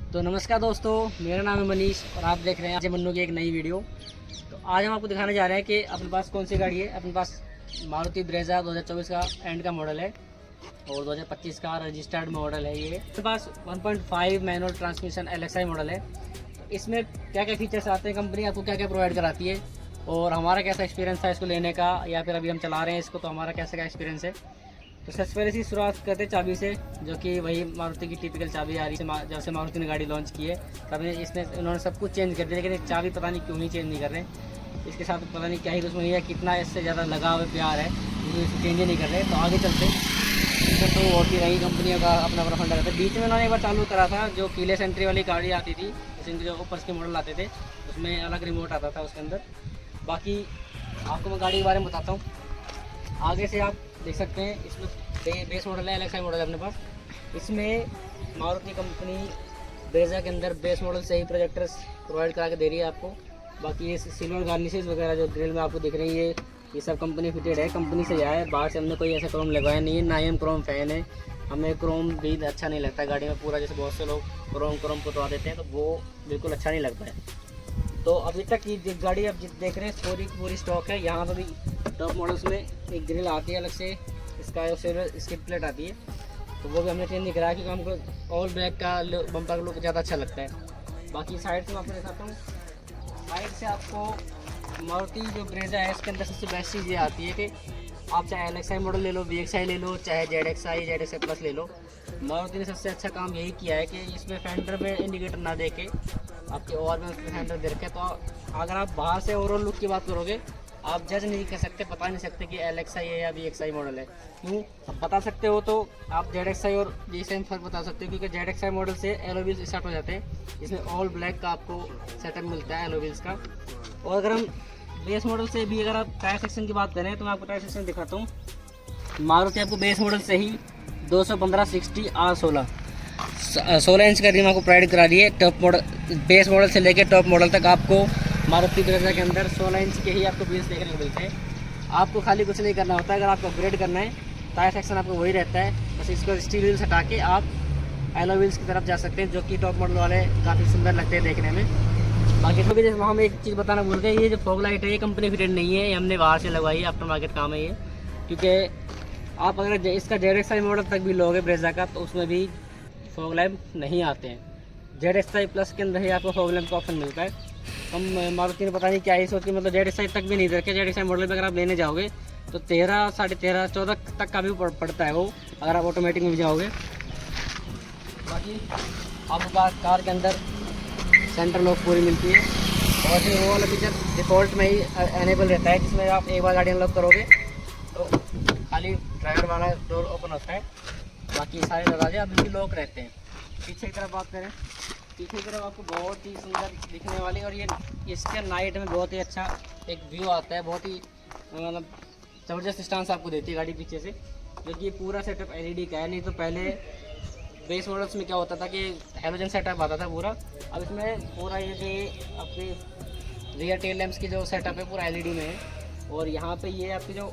तो नमस्कार दोस्तों, मेरा नाम है मनीष और आप देख रहे हैं अजय मन्नू की एक नई वीडियो। तो आज हम आपको दिखाने जा रहे हैं कि अपने पास कौन सी गाड़ी है। अपने पास मारुति ब्रेजा 2024 का एंड का मॉडल है और 2025 का रजिस्टर्ड मॉडल है। ये अपने पास 1.5 मैनुअल ट्रांसमिशन LXI मॉडल है। तो इसमें क्या क्या फीचर्स आते हैं, कंपनी आपको क्या क्या प्रोवाइड कराती है और हमारा कैसा एक्सपीरियंस था इसको लेने का, या फिर अभी हम चला रहे हैं इसको तो हमारा कैसा क्या एक्सपीरियंस है। तो सबसे पहले से शुरुआत करते हैं चाबी से, जो कि वही मारुति की टिपिकल चाबी आ रही है। जब से मारुति ने गाड़ी लॉन्च की है तभी इसमें इन्होंने सब कुछ चेंज कर दिया, लेकिन चाबी पता नहीं क्यों ही चेंज नहीं कर रहे। इसके साथ पता नहीं क्या ही दुश्मनी है, कितना इससे ज़्यादा लगाव है, प्यार है, इसे चेंज नहीं कर रहे। तो आगे चलते इसमें तो होती रही कंपनियों का अपना अपना फंडा रहता है। बीच में उन्होंने एक बार चालू करा था जो कीलेस एंट्री वाली गाड़ी आती थी, जिनके जो ऊपर के मॉडल आते थे उसमें अलग रिमोट आता था उसके अंदर। बाकी आपको मैं गाड़ी के बारे में बताता हूँ। आगे से आप देख सकते हैं इसमें बेस मॉडल है, LXI मॉडल है अपने पास। इसमें मारुति कंपनी ब्रेजा के अंदर बेस मॉडल से ही प्रोजेक्टर्स प्रोवाइड करा के दे रही है आपको। बाकी ये सिल्वर गार्निशेस वगैरह जो ग्रिल में आपको दिख रही है ये सब कंपनी फिटेड है, कंपनी से आया है। बाहर से हमने कोई ऐसा क्रोम लगाया नहीं है, ना ही हम क्रोम फैन है। हमें क्रोम भी अच्छा नहीं लगता गाड़ी में पूरा, जैसे बहुत से लोग क्रोम पुतवा देते हैं तो वो बिल्कुल अच्छा नहीं लगता है। तो अभी तक की गाड़ी आप देख रहे हैं पूरी स्टॉक है। यहाँ पर भी टॉप मॉडल्स में एक ग्रिल आती है अलग से, इसका सिल्वर स्किड प्लेट आती है, तो वो भी हमने चेंज नहीं कराया क्योंकि हमको ऑल ब्लैक का बम्पर का लुक ज़्यादा अच्छा लगता है। बाकी साइड से मैं आपको दिखाता हूँ। साइड से आपको मारुति जो ब्रेजा है इसके अंदर सबसे बेस्ट चीज़ ये आती है कि आप चाहे LXI मॉडल ले लो, VXI ले लो, चाहे ZXI प्लस ले लो, मारुति ने सबसे अच्छा काम यही किया है कि इसमें फेंडर में इंडिकेटर ना दे के आपके ओवर में फेंडर दे रखे। तो अगर आप बाहर से ओवरऑल लुक की बात करोगे आप जज नहीं कर सकते, बता नहीं सकते कि LXI है या VXI मॉडल है। क्यों आप बता सकते हो तो आप ZXI और VXI में फ़र्क बता सकते हो, क्योंकि ZXI मॉडल से एलो व्हील्स स्टार्ट हो जाते हैं। इसमें ऑल ब्लैक का आपको सेटअप मिलता है एलो व्हील्स का। और अगर हम बेस मॉडल से भी अगर आप टायर सेक्शन की बात करें तो मैं आपको टायर सेक्शन दिखाता हूँ। मारुति आपको बेस मॉडल से ही 215/60 R16 16 इंच का रिम आपको प्रोवाइड करा रही है। टॉप मॉडल बेस मॉडल से लेकर टॉप मॉडल तक आपको मारुति ब्रेजा के अंदर 16 इंच के ही आपको व्हील्स देखने को मिलते हैं। आपको खाली कुछ नहीं करना होता है। अगर आपको अपग्रेड करना है टायर सेक्शन आपको वही रहता है, बस इसको स्टील व्हील्स हटा के आप एलो व्हील्स की तरफ जा सकते हैं, जो कि टॉप मॉडल वाले काफ़ी सुंदर लगते हैं देखने में। बाकी तो जैसे हम एक चीज़ बताना भूल गए, ये जो फॉग लाइट है ये कंपनी फिटेड नहीं है, ये हमने बाहर से लगवाई है, आफ्टर मार्केट काम है ये। क्योंकि आप अगर इसका ZXI मॉडल तक भी लोगे ब्रेजा का तो उसमें भी फॉग लैम्प नहीं आते हैं। ZXI प्लस के अंदर ही आपको फॉग लैम्प का ऑप्शन मिलता है। हम मारुति ने पता नहीं क्या ही सोच के मतलब ZXI तक भी नहीं रखे। ZXI मॉडल पे अगर आप लेने जाओगे तो 13, 13.5, 14 तक का भी पड़ता है वो, अगर आप ऑटोमेटिक में भी जाओगे। बाकी आपको कार के अंदर सेंटर लॉक पूरी मिलती है और फिर वो वाला फीचर डिफ़ॉल्ट में ही एनेबल रहता है, जिसमें आप एक बार गाड़ी अनलॉक करोगे तो खाली ड्राइवर वाला डोर ओपन होता है, बाकी सारे दरवाजे आप बिल्कुल लॉक रहते हैं। पीछे की तरफ बात करें, पीछे की तरफ आपको बहुत ही सुंदर दिखने वाली और ये इसके नाइट में बहुत ही अच्छा एक व्यू आता है, बहुत ही मतलब ज़बरदस्त स्टांस आपको देती है गाड़ी पीछे से, क्योंकि पूरा सेटअप LED का है। नहीं तो पहले बेस मॉडल्स में क्या होता था कि हेलोजन सेटअप आता था पूरा, अब इसमें पूरा ये जो आपके रियर टेल लैंप्स की जो सेटअप है पूरा LED में है। और यहाँ पे ये आपके जो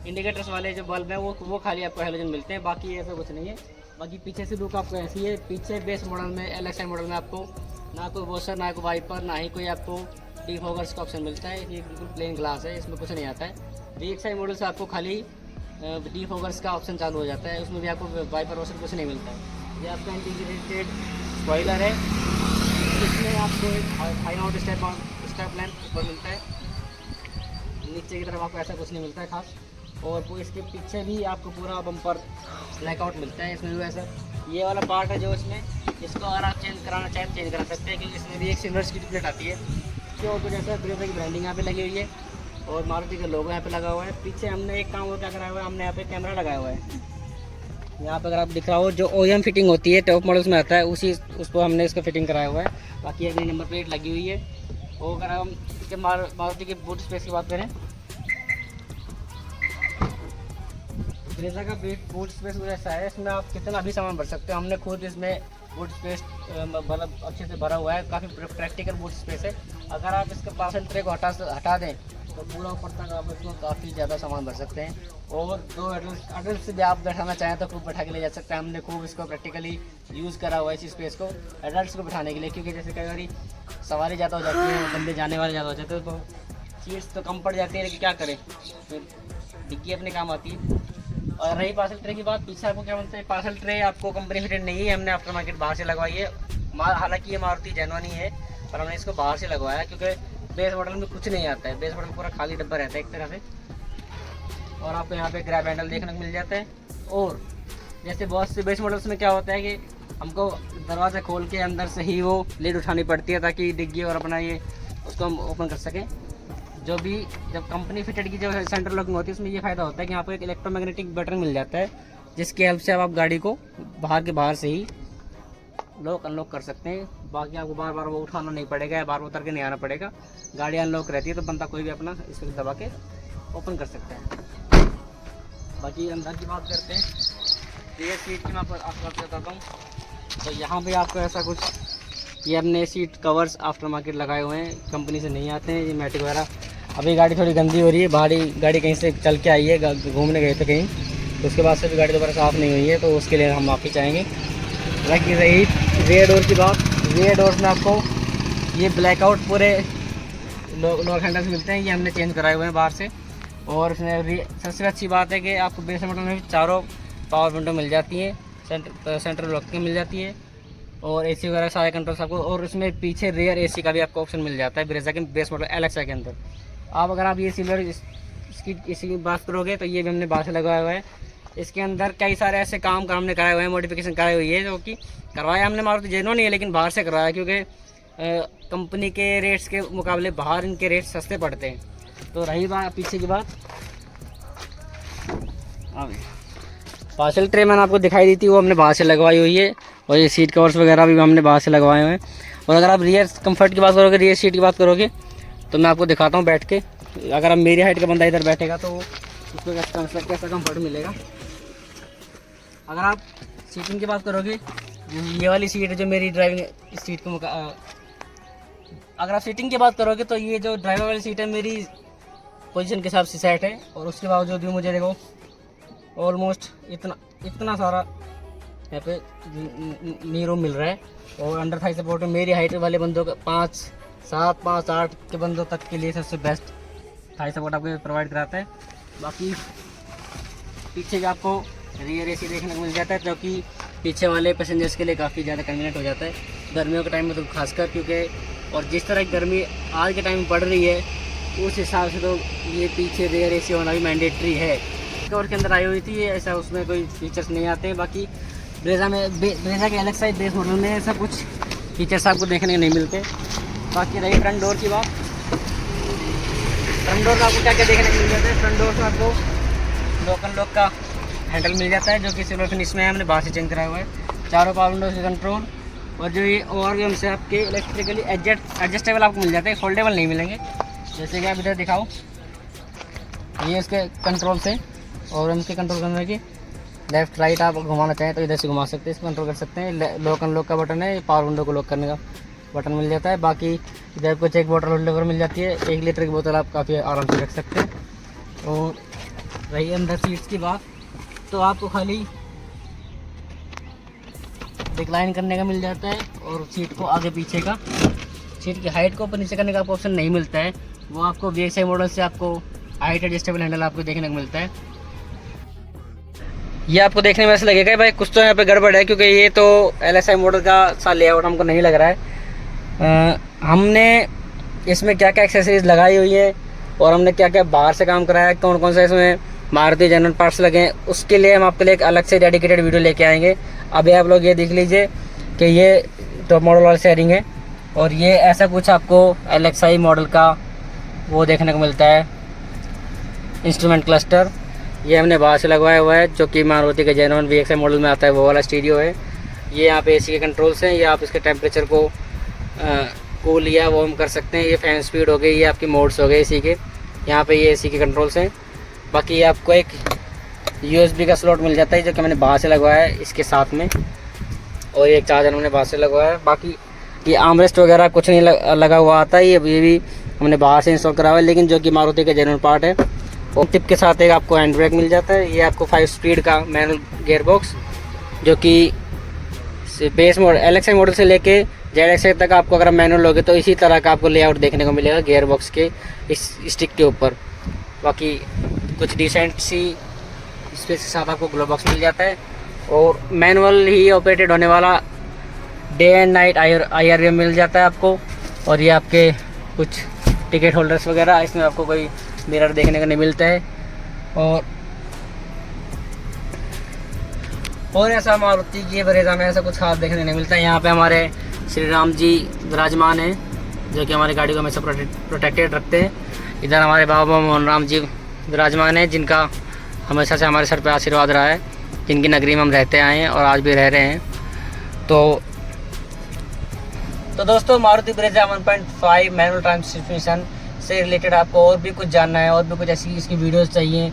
इंडिकेटर्स वाले जो बल्ब है वो खाली आपको हेलोजन मिलते हैं, बाकी ऐसा कुछ नहीं है। बाकी पीछे से लुक आपको ऐसी है। पीछे बेस मॉडल में LXI मॉडल में आपको ना कोई वॉशर, ना कोई वाइपर, ना ही कोई आपको डिफॉगर्स का ऑप्शन मिलता है। ये बिल्कुल प्लेन ग्लास है, इसमें कुछ नहीं आता है। VXI मॉडल से आपको खाली डिफॉगर्स का ऑप्शन चालू हो जाता है, उसमें भी आपको वाइपर वॉशर कुछ नहीं मिलता है। ये आपका इंटीग्रेटेड स्पॉइलर है, इसमें आपको एक हाई आउट स्टेप लैंप ऊपर मिलता है, नीचे की तरफ आपको ऐसा कुछ नहीं मिलता है खास। और वो इसके पीछे भी आपको पूरा बम्पर ब्लैकआउट मिलता है, इसमें भी ऐसा ये वाला पार्ट है जो इसमें, इसको अगर आप चेंज कराना चाहें चेंज करा सकते हैं, क्योंकि इसमें भी एक सिल्वर स्किड प्लेट आती है जो तो जैसे ब्रेजा की ब्रांडिंग यहाँ पे लगी हुई है और मारुति का लोगो यहाँ पे लगा हुआ है। पीछे हमने एक काम और क्या कराया हुआ है, हमने यहाँ पे कैमरा लगाया हुआ है। यहाँ पे अगर आप दिख रहा हो जो OEM फिटिंग होती है टॉप मॉडल्स में आता है उसको हमने इसको फिटिंग कराया हुआ है। बाकी अगली नंबर प्लेट लगी हुई है। और अगर हम मारुति के बूट स्पेस की बात करें, ब्रेजा का बूट स्पेस ऐसा है, इसमें आप कितना भी सामान भर सकते हो। हमने खुद इसमें बूट स्पेस मतलब अच्छे से भरा हुआ है, काफ़ी प्रैक्टिकल बूट स्पेस है। अगर आप इसके पार्सल ट्रे को हटा दें तो पूरा ऊपर तक आप इसमें काफ़ी ज़्यादा सामान भर सकते हैं। और 2 एडल्ट से भी आप बैठाना चाहें तो खूब बैठा के ले जा सकते हैं। हमने खूब इसको प्रैक्टिकली यूज़ करा हुआ है इस स्पेस को एडल्ट को बैठाने के लिए, क्योंकि जैसे कई बार सवारी ज़्यादा हो जाती है, बंदे जाने वाले ज़्यादा हो जाते हैं, तो सीट्स तो कम पड़ जाती है, लेकिन क्या करें, फिर डिग्गी अपने काम आती है। और रही पार्सल ट्रे की बात, पीछे आपको क्या बोलते हैं, पार्सल ट्रे आपको कंपनी फिटेड नहीं है, हमने आफ्टर मार्केट बाहर से लगवाई है। हालांकि ये मारुति जेन्युइन ही है, पर हमने इसको बाहर से लगवाया क्योंकि बेस मॉडल में कुछ नहीं आता है। बेस मॉडल में पूरा खाली डब्बा रहता है एक तरह से। और आपको यहाँ पे ग्रैब हैंडल देखने को मिल जाता है। और जैसे बहुत से बेस मॉडल्स में क्या होता है कि हमको दरवाज़ा खोल के अंदर से ही वो लीड उठानी पड़ती है ताकि डिग्गी और अपना ये उसको हम ओपन कर सकें। जो भी जब कंपनी फिटेड की जो सेंटर लॉकिंग होती है उसमें ये फ़ायदा होता है कि आपको एक इलेक्ट्रोमैग्नेटिक बटन मिल जाता है, जिसकी हेल्प से आप गाड़ी को बाहर से ही लॉक अनलॉक कर सकते हैं। बाकी आपको बार बार वो उठाना नहीं पड़ेगा या बार बार उतर के नहीं आना पड़ेगा। गाड़ी अनलॉक रहती है तो बंदा कोई भी अपना इसको दबा के ओपन कर सकता है। बाकी अंदर की बात करते हैं, रियर सीट की मैं आपको बताता हूँ। तो यहाँ पे आपको ऐसा कुछ, ये अपने सीट कवर्स आफ्टर मार्केट लगाए हुए हैं, कंपनी से नहीं आते हैं ये मैटिक वगैरह। अभी गाड़ी थोड़ी गंदी हो रही है, बाहरी गाड़ी कहीं से चल के आई है, घूमने गए थे कहीं, तो उसके बाद से भी गाड़ी दोबारा साफ़ नहीं हुई है, तो उसके लिए हम माफ़ी चाहेंगे। बाकी रही रियर डोर की बात, रियर डोर में आपको ये ब्लैकआउट पूरे लॉक हैंडल्स मिलते हैं, ये हमने चेंज कराए हुए हैं बाहर से। और इसमें सबसे अच्छी बात है कि आपको बेस मॉडल में चारों पावर विंडो मिल जाती हैं, सेंट्रल लॉकिंग मिल जाती है, और एसी वगैरह सारे कंट्रोल्स आपको। और इसमें पीछे रियर एसी का भी आपको ऑप्शन मिल जाता है ब्रेजा के बेस मॉडल एलेक्सा के अंदर। अगर आप ये सिल्वर इसकी एसी की बात करोगे तो ये भी हमने बाहर से लगाया हुआ है। इसके अंदर कई सारे ऐसे काम हमने कराए हुए हैं, मॉडिफिकेशन कराई हुई है, जो कि करवाया हमने मारुति जेन्युइन नहीं है, लेकिन बाहर से करवाया क्योंकि कंपनी के रेट्स के मुकाबले बाहर इनके रेट सस्ते पड़ते हैं। तो रही बात पीछे की बात, पार्सल ट्रे मैंने आपको दिखाई दी थी, वो हमने बाहर से लगवाई हुई है। और ये सीट कवर्स वगैरह भी हमने बाहर से लगवाए हुए हैं। और अगर आप रियर कंफर्ट की बात करोगे, रियर सीट की बात करोगे, तो मैं आपको दिखाता हूँ बैठ के। अगर आप मेरी हाइट का बंदा इधर बैठेगा तो उसको कैसा कंफर्ट मिलेगा। अगर आप सीटिंग की बात करोगे, ये वाली सीट है जो मेरी ड्राइविंग सीट को अगर आप सीटिंग की बात करोगे तो ये जो ड्राइवर वाली सीट है मेरी पोजीशन के हिसाब से सेट है। और उसके बावजूद भी मुझे देखो ऑलमोस्ट इतना सारा यहाँ पे नी रूम मिल रहा है। और अंडर थाई सपोर्ट में मेरी हाइट वाले बंदों का 5'7", 5'8" के बंदों तक के लिए सबसे बेस्ट थाई सपोर्ट आपको प्रोवाइड कराता है। बाकी पीछे भी आपको रियर एसी देखने को मिल जाता है, जो कि पीछे वाले पैसेंजर्स के लिए काफ़ी ज़्यादा कन्वीनियंट हो जाता है गर्मियों के टाइम में, तो खासकर क्योंकि और जिस तरह की गर्मी आज के टाइम में पड़ रही है उस हिसाब से तो ये पीछे रियर एसी होना भी मैंडेटरी है। कवर के अंदर आई हुई थी, ऐसा उसमें कोई फीचर्स नहीं आते। बाकी ब्रेजा के एलेक्सा बेस मॉडल में ऐसा कुछ फीचर्स आपको देखने को नहीं मिलते। बाकी रही फ्रंट डोर की बात, फ्रंट डोर का आपको क्या क्या देखने को मिल जाता है। फ्रंट डोर में आपको लोकल लॉक का हैंडल मिल जाता है, जो कि सिल्वर फिनिश में हमने बाहर से चेंज कराया हुआ है। चारों पावर विंडो से कंट्रोल, और जो ये और भी हमसे आपके इलेक्ट्रिकली एडजस्टेबल आपको मिल जाते हैं, फोल्डेबल नहीं मिलेंगे। जैसे कि आप इधर दिखाओ, ये इसके कंट्रोल से, और हम इसके कंट्रोल करने की लेफ़्ट राइट आप घुमाना चाहें तो इधर से घुमा सकते हैं, इसको कंट्रोल कर सकते हैं। लॉक अनलॉक का बटन है, पावर विंडो को लॉक करने का बटन मिल जाता है। बाकी इधर कुछ एक बोतल होल्डर मिल जाती है, 1 लीटर की बोतल आप काफ़ी आराम से रख सकते हैं। और रही अंदर सीट्स की बात, तो आपको खाली डिक्लाइन करने का मिल जाता है, और सीट को आगे पीछे का, सीट की हाइट को ऊपर नीचे करने का आपको ऑप्शन नहीं मिलता है। वो आपको VXI मॉडल से आपको हाइट एडजस्टेबल हैंडल आपको देखने को मिलता है। ये आपको देखने में ऐसा लगेगा कि भाई कुछ तो यहाँ पे गड़बड़ है, क्योंकि ये तो LSI मॉडल का सा लेआउट हमको नहीं लग रहा है। हमने इसमें क्या क्या एक्सेसरीज लगाई हुई है और हमने क्या क्या बाहर से काम कराया है, कौन कौन सा इसमें मारुति जेन्युइन पार्ट्स लगे हैं, उसके लिए हम आपके लिए एक अलग से डेडिकेटेड वीडियो लेके आएंगे। अभी आप लोग ये देख लीजिए कि ये टॉप मॉडल वाला शेयरिंग है, और ये ऐसा कुछ आपको LXI मॉडल का वो देखने को मिलता है इंस्ट्रूमेंट क्लस्टर। ये हमने बाहर से लगवाया हुआ है, जो कि मारुति के जेन्युइन VXI मॉडल में आता है, वो वाला स्टीरियो है। ये यहाँ पे AC के कंट्रोल्स हैं, ये आप इसके टेम्परेचर को कूल या वार्म कर सकते हैं। ये फैन स्पीड हो गई, ये आपकी मोड्स हो गए AC के, यहाँ पे ये AC के कंट्रोल्स हैं। बाकी आपको एक USB का स्लॉट मिल जाता है, जो कि मैंने बाहर से लगवाया है इसके साथ में, और एक चार्जर मैंने बाहर से लगवाया है। बाकी ये आर्मरेस्ट वगैरह कुछ नहीं लगा हुआ आता है, ये भी हमने बाहर से इंस्टॉल करा हुआ है, लेकिन जो कि मारुति का जेन्युइन पार्ट है। और टिप के साथ एक आपको हैंड ब्रेक मिल जाता है। ये आपको 5 स्पीड का मैनुअल गियर बॉक्स, जो कि बेस मॉडल LXi मॉडल से लेके ZXi तक आपको अगर मैनुअल लोगे तो इसी तरह का आपको लेआउट देखने को मिलेगा गियर बॉक्स के इस स्टिक के ऊपर। बाकी कुछ डिसेंट सी स्पेस के साथ आपको ग्लो बॉक्स मिल जाता है और मैनुअल ही ऑपरेटेड होने वाला डे एंड नाइट IR मिल जाता है आपको। और ये आपके कुछ टिकट होल्डर्स वगैरह, इसमें आपको कोई मिरर देखने को नहीं मिलता है। और ऐसा मारुति की ब्रेजा में ऐसा कुछ खास देखने नहीं मिलता है। यहाँ पे हमारे श्री राम जी विराजमान हैं, जो कि हमारी गाड़ी को हमेशा प्रोटेक्टेड रखते हैं। इधर हमारे बाबा मोहन राम जी विराजमान हैं, जिनका हमेशा से हमारे सर पे आशीर्वाद रहा है, जिनकी नगरी में हम रहते आए हैं और आज भी रह रहे हैं। तो दोस्तों, मारुति ब्रेजा 1.5 मैनुअल ट्रांसमिशन से रिलेटेड आपको और भी कुछ जानना है और भी कुछ ऐसी इसकी वीडियोस चाहिए